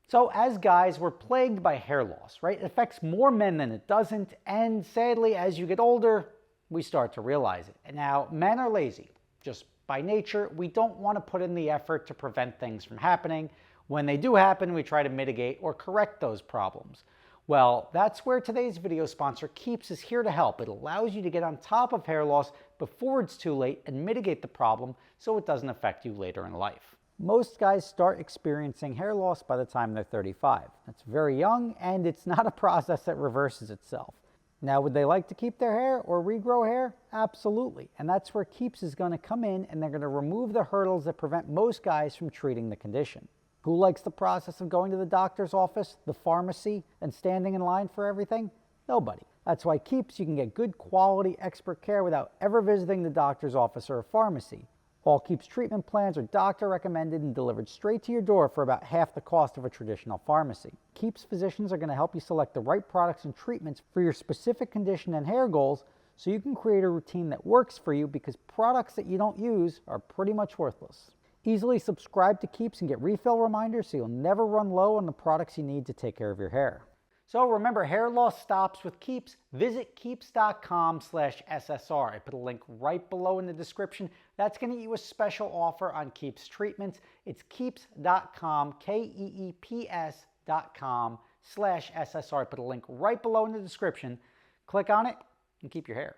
So as guys, we're plagued by hair loss, right? It affects more men than it doesn't, and sadly, as you get older, we start to realize it. And now, men are lazy. Just by nature, we don't want to put in the effort to prevent things from happening. When they do happen, we try to mitigate or correct those problems. Well, that's where today's video sponsor Keeps is here to help. It allows you to get on top of hair loss before it's too late and mitigate the problem so it doesn't affect you later in life. Most guys start experiencing hair loss by the time they're 35. That's very young, and it's not a process that reverses itself. Now, would they like to keep their hair or regrow hair? Absolutely. And that's where Keeps is going to come in, and they're going to remove the hurdles that prevent most guys from treating the condition. Who likes the process of going to the doctor's office, the pharmacy, and standing in line for everything? Nobody. That's why Keeps, you can get good quality expert care without ever visiting the doctor's office or a pharmacy. All Keeps treatment plans are doctor recommended and delivered straight to your door for about half the cost of a traditional pharmacy. Keeps physicians are going to help you select the right products and treatments for your specific condition and hair goals so you can create a routine that works for you, because products that you don't use are pretty much worthless. Easily subscribe to Keeps and get refill reminders so you'll never run low on the products you need to take care of your hair. So remember, hair loss stops with Keeps. Visit keeps.com/SSR. I put a link right below in the description. That's going to get you a special offer on Keeps treatments. It's keeps.com, KEEPS.com/SSR. I put a link right below in the description. Click on it and keep your hair.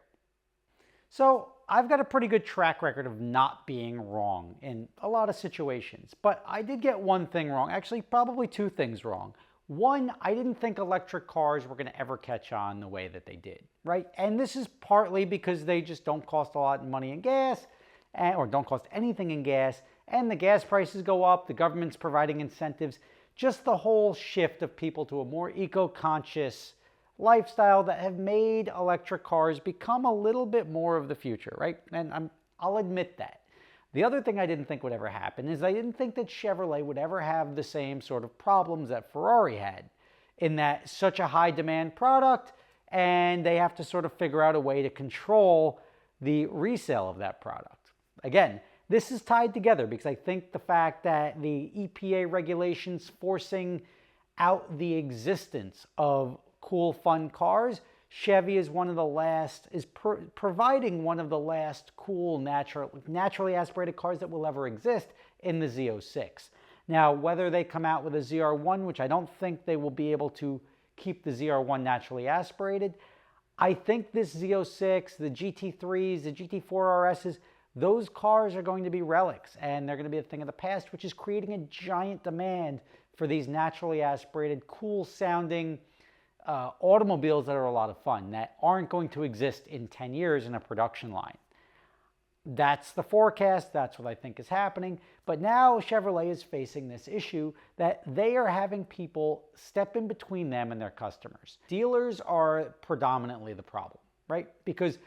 So I've got a pretty good track record of not being wrong in a lot of situations, but I did get one thing wrong. Actually, probably two things wrong. One, I didn't think electric cars were going to ever catch on the way that they did, right? And this is partly because they just don't cost a lot of money in gas, or don't cost anything in gas, and the gas prices go up, the government's providing incentives, just the whole shift of people to a more eco-conscious lifestyle that have made electric cars become a little bit more of the future, right? And I'll admit that. The other thing I didn't think would ever happen is I didn't think that Chevrolet would ever have the same sort of problems that Ferrari had, in that such a high demand product and they have to sort of figure out a way to control the resale of that product. Again, this is tied together because I think the fact that the EPA regulations forcing out the existence of cool, fun cars, Chevy is one of the last, providing one of the last cool, naturally aspirated cars that will ever exist in the Z06. Now, whether they come out with a ZR1, which I don't think they will be able to keep the ZR1 naturally aspirated, I think this Z06, the GT3s, the GT4 RSs, those cars are going to be relics, and they're going to be a thing of the past, which is creating a giant demand for these naturally aspirated, cool sounding automobiles that are a lot of fun, that aren't going to exist in 10 years in a production line. That's the forecast. That's what I think is happening. But now Chevrolet is facing this issue that they are having people step in between them and their customers. Dealers are predominantly the problem, right? Because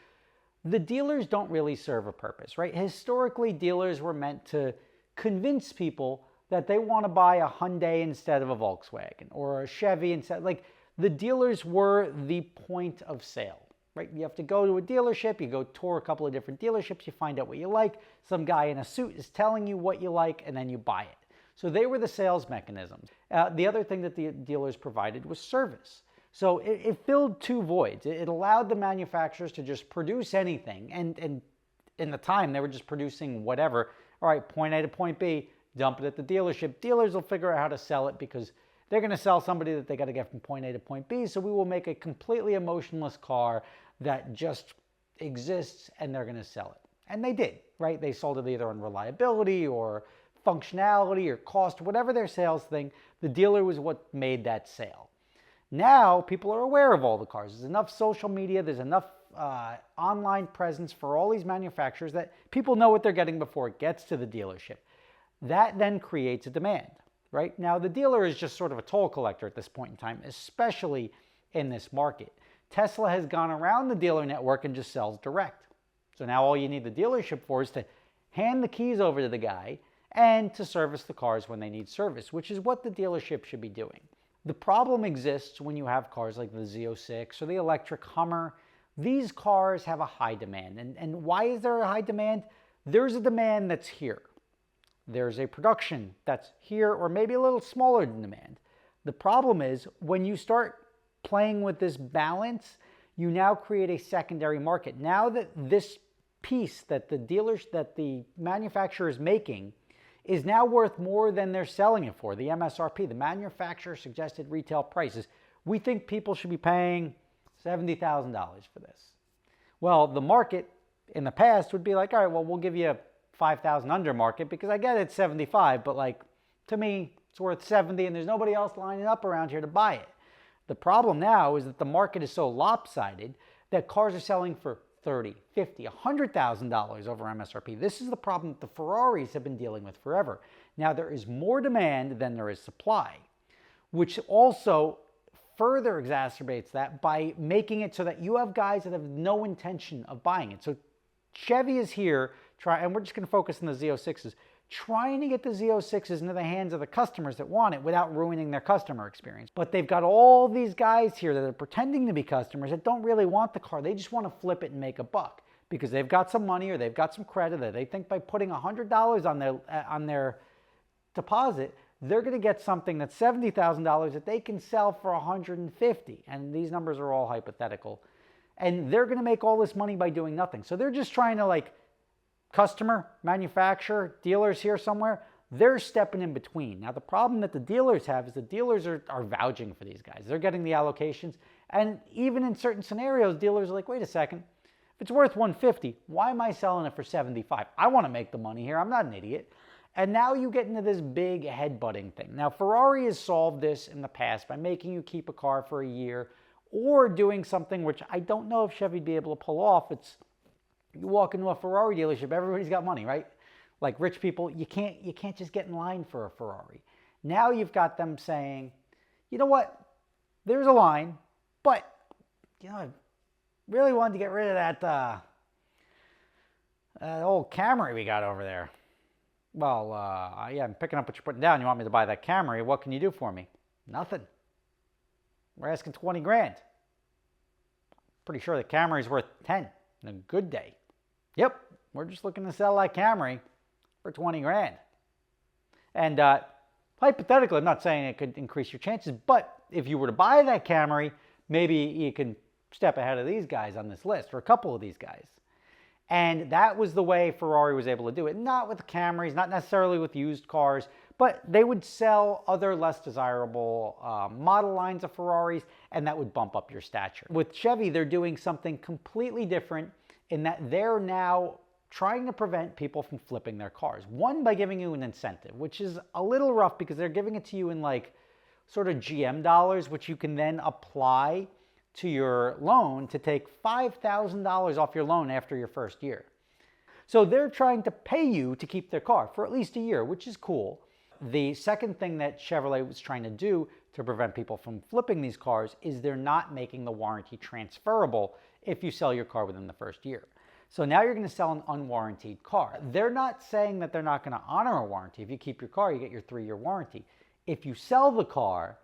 the dealers don't really serve a purpose, right? Historically, dealers were meant to convince people that they want to buy a Hyundai instead of a Volkswagen, or a Chevy instead. Like, the dealers were the point of sale, right? You have to go to a dealership, you go tour a couple of different dealerships, you find out what you like, some guy in a suit is telling you what you like, and then you buy it. So they were the sales mechanisms. The other thing that the dealers provided was service. So it filled two voids. It allowed the manufacturers to just produce anything, and in the time they were just producing whatever. All right, point A to point B, dump it at the dealership. Dealers will figure out how to sell it because they're going to sell somebody that they got to get from point A to point B, so we will make a completely emotionless car that just exists, and they're going to sell it. And they did, right? They sold it either on reliability or functionality or cost, whatever their sales thing, the dealer was what made that sale. Now, people are aware of all the cars. There's enough social media, there's enough online presence for all these manufacturers that people know what they're getting before it gets to the dealership. That then creates a demand. Right? Now, the dealer is just sort of a toll collector at this point in time, especially in this market. Tesla has gone around the dealer network and just sells direct. So now all you need the dealership for is to hand the keys over to the guy and to service the cars when they need service, which is what the dealership should be doing. The problem exists when you have cars like the Z06 or the electric Hummer. These cars have a high demand. And why is there a high demand? There's a demand that's here. There's a production that's here, or maybe a little smaller than demand. The problem is when you start playing with this balance, you now create a secondary market. Now that this piece that the manufacturer is making is now worth more than they're selling it for, the MSRP, the manufacturer suggested retail prices. We think people should be paying $70,000 for this. Well, the market in the past would be like, all right, well, we'll give you $5,000 under market because I get it's 75, but like to me, it's worth 70 and there's nobody else lining up around here to buy it. The problem now is that the market is so lopsided that cars are selling for $30,000, $50,000, $100,000 over MSRP. This is the problem that the Ferraris have been dealing with forever. Now, there is more demand than there is supply, which also further exacerbates that by making it so that you have guys that have no intention of buying it. So Chevy is here, and we're just going to focus on the Z06s, trying to get the Z06s into the hands of the customers that want it without ruining their customer experience. But they've got all these guys here that are pretending to be customers that don't really want the car. They just want to flip it and make a buck because they've got some money or they've got some credit that they think by putting $100 on their deposit, they're going to get something that's $70,000 that they can sell for $150,000. And these numbers are all hypothetical. And they're going to make all this money by doing nothing. So they're just trying to like customer, manufacturer, dealers here somewhere, they're stepping in between. Now, the problem that the dealers have is the dealers are vouching for these guys. They're getting the allocations. And even in certain scenarios, dealers are like, wait a second, if it's worth $150,000, why am I selling it for $75,000? I want to make the money here. I'm not an idiot. And now you get into this big headbutting thing. Now, Ferrari has solved this in the past by making you keep a car for a year or doing something which I don't know if Chevy would be able to pull off. It's you walk into a Ferrari dealership, everybody's got money, right? Like rich people, you can't just get in line for a Ferrari. Now you've got them saying, you know what? There's a line, but you know, I really wanted to get rid of that old Camry we got over there. Well, yeah, I'm picking up what you're putting down. You want me to buy that Camry? What can you do for me? Nothing. We're asking 20 grand. Pretty sure the Camry's worth 10 in a good day. Yep, we're just looking to sell that Camry for 20 grand. And hypothetically, I'm not saying it could increase your chances, but if you were to buy that Camry, maybe you can step ahead of these guys on this list, or a couple of these guys. And that was the way Ferrari was able to do it. Not with Camrys, not necessarily with used cars, but they would sell other less desirable model lines of Ferraris, and that would bump up your stature. With Chevy, they're doing something completely different in that they're now trying to prevent people from flipping their cars. One, by giving you an incentive, which is a little rough because they're giving it to you in like sort of GM dollars, which you can then apply to your loan to take $5,000 off your loan after your first year. So they're trying to pay you to keep their car for at least a year, which is cool. The second thing that Chevrolet was trying to do to prevent people from flipping these cars is they're not making the warranty transferable if you sell your car within the first year. So now you're going to sell an unwarranted car. They're not saying that they're not going to honor a warranty. If you keep your car, you get your 3-year warranty. If you sell the car,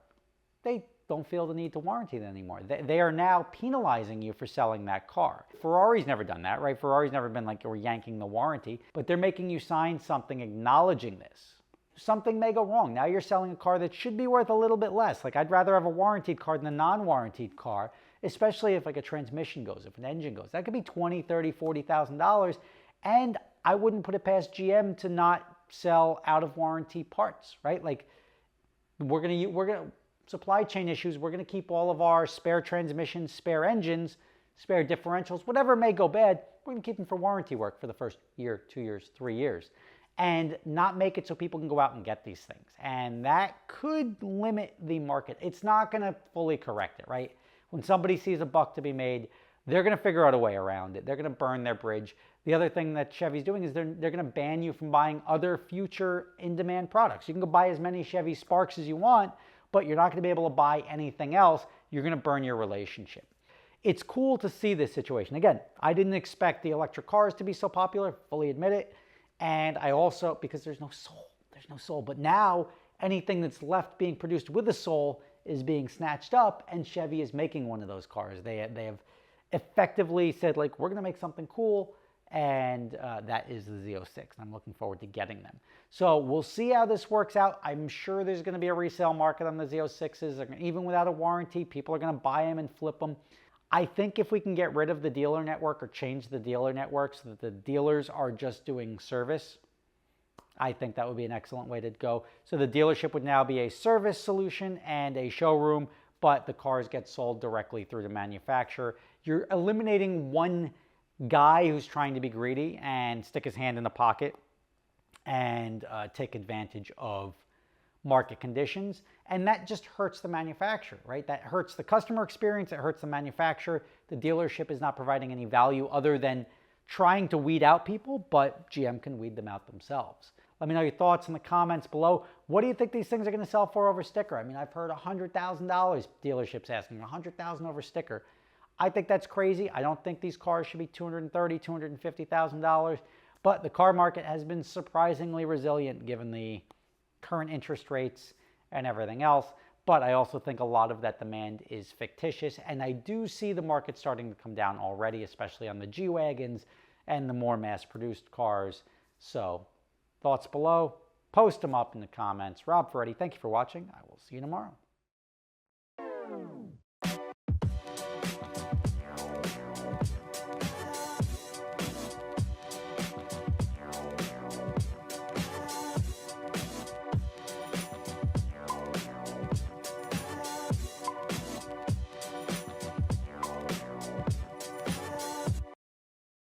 they don't feel the need to warranty it anymore. They are now penalizing you for selling that car. Ferrari's never done that, right? Ferrari's never been like, we're yanking the warranty, but they're making you sign something acknowledging this. Something may go wrong. Now you're selling a car that should be worth a little bit less. Like I'd rather have a warranted car than a non-warranted car, especially if like a transmission goes, if an engine goes. That could be $20,000, $30,000, $40,000. And I wouldn't put it past GM to not sell out of warranty parts, right? Like we're gonna supply chain issues. We're gonna keep all of our spare transmissions, spare engines, spare differentials, whatever may go bad, we're gonna keep them for warranty work for the first year, 2 years, 3 years. And not make it so people can go out and get these things. And that could limit the market. It's not going to fully correct it, right? When somebody sees a buck to be made, they're going to figure out a way around it. They're going to burn their bridge. The other thing that Chevy's doing is they're going to ban you from buying other future in-demand products. You can go buy as many Chevy Sparks as you want, but you're not going to be able to buy anything else. You're going to burn your relationship. It's cool to see this situation. Again, I didn't expect the electric cars to be so popular, fully admit it. And I also, because there's no soul, but now anything that's left being produced with a soul is being snatched up, and Chevy is making one of those cars. They have effectively said, like, we're going to make something cool, and that is the Z06. I'm looking forward to getting them. So we'll see how this works out. I'm sure there's going to be a resale market on the Z06s. Even without a warranty, people are going to buy them and flip them. I think if we can get rid of the dealer network or change the dealer network so that the dealers are just doing service, I think that would be an excellent way to go. So the dealership would now be a service solution and a showroom, but the cars get sold directly through the manufacturer. You're eliminating one guy who's trying to be greedy and stick his hand in the pocket and take advantage of market conditions, and that just hurts the manufacturer, right? That hurts the customer experience, it hurts the manufacturer. The dealership is not providing any value other than trying to weed out people, but GM can weed them out themselves. Let me know your thoughts in the comments below. What do you think these things are going to sell for over sticker? I mean, I've heard $100,000 dealerships asking, $100,000 over sticker. I think that's crazy. I don't think these cars should be $230,000, $250,000, but the car market has been surprisingly resilient given the current interest rates and everything else. But I also think a lot of that demand is fictitious, and I do see the market starting to come down already, especially on the G-Wagons and the more mass-produced cars. So, thoughts below, post them up in the comments. Rob Ferrari, thank you for watching. I will see you tomorrow.